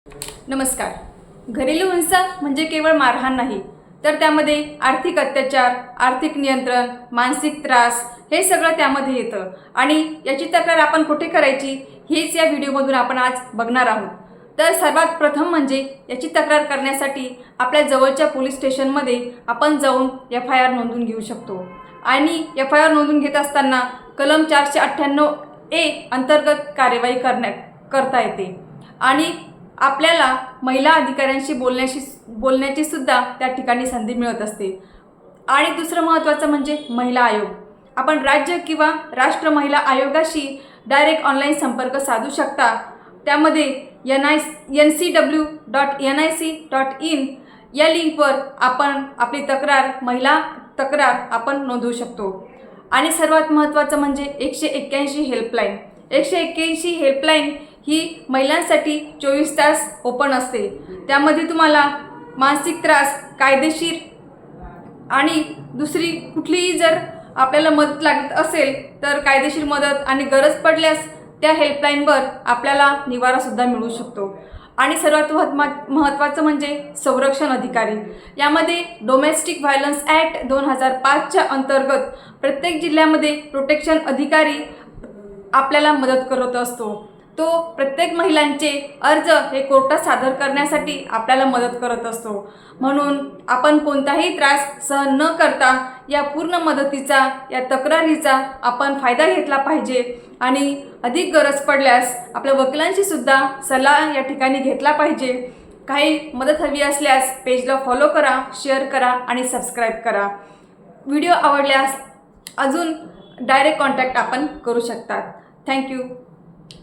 नमस्कार. घरेलू हिंसा म्हणजे केवळ मारहाण नाही, तर त्यामध्ये आर्थिक अत्याचार, आर्थिक नियंत्रण, मानसिक त्रास हे सगळं त्यामध्ये येतं. आणि याची तक्रार आपण कुठे करायची हेच या व्हिडिओमधून आपण आज बघणार आहोत. तर सर्वात प्रथम म्हणजे याची तक्रार करण्यासाठी आपल्या जवळच्या पोलीस स्टेशनमध्ये आपण जाऊन FIR नोंदवून घेऊ शकतो. आणि FIR नोंदवून घेत असताना कलम 498A अंतर्गत कार्यवाही करता येते. आणि आपल्याला महिला अधिकाऱ्यांशी बोलण्याची सुद्धा त्या ठिकाणी संधी मिळत असते. आणि दुसरं महत्त्वाचं म्हणजे महिला आयोग. आपण राज्य किंवा राष्ट्र महिला आयोगाशी डायरेक्ट ऑनलाईन संपर्क साधू शकता. त्यामध्ये ncw.nic.in या लिंकवर आपण आपली महिला तक्रार आपण नोंदवू शकतो. आणि सर्वात महत्त्वाचं म्हणजे 181 हेल्पलाईन. 181 हेल्पलाईन ही महिलांसाठी 24 तास ओपन असते. त्यामध्ये तुम्हाला मानसिक त्रास, कायदेशीर आणि दुसरी कुठलीही जर आपल्याला मदत लागत असेल तर कायदेशीर मदत आणि गरज पडल्यास त्या हेल्पलाईनवर आपल्याला निवारासुद्धा मिळू शकतो. आणि सर्वात महत्त्वाचं म्हणजे संरक्षण अधिकारी. यामध्ये डोमेस्टिक व्हायलन्स ॲक्ट 2005च्या अंतर्गत प्रत्येक जिल्ह्यामध्ये प्रोटेक्शन अधिकारी आपल्याला मदत करत असतो. तो प्रत्येक महिलांचे अर्ज हे कोर्टात सादर करण्यासाठी आपल्याला मदत करत असतो. म्हणून आपण कोणताही त्रास सहन न करता या पूर्ण मदतीचा, या तक्रारीचा आपण फायदा घेतला पाहिजे. आणि अधिक गरज पडल्यास आपल्या वकिलांशी सुद्धा सल्ला या ठिकाणी घेतला पाहिजे. काही मदत हवी असल्यास पेजला फॉलो करा, शेअर करा आणि सबस्क्राईब करा. व्हिडिओ आवडल्यास अजून डायरेक्ट कॉन्टॅक्ट आपण करू शकतात. थँक्यू.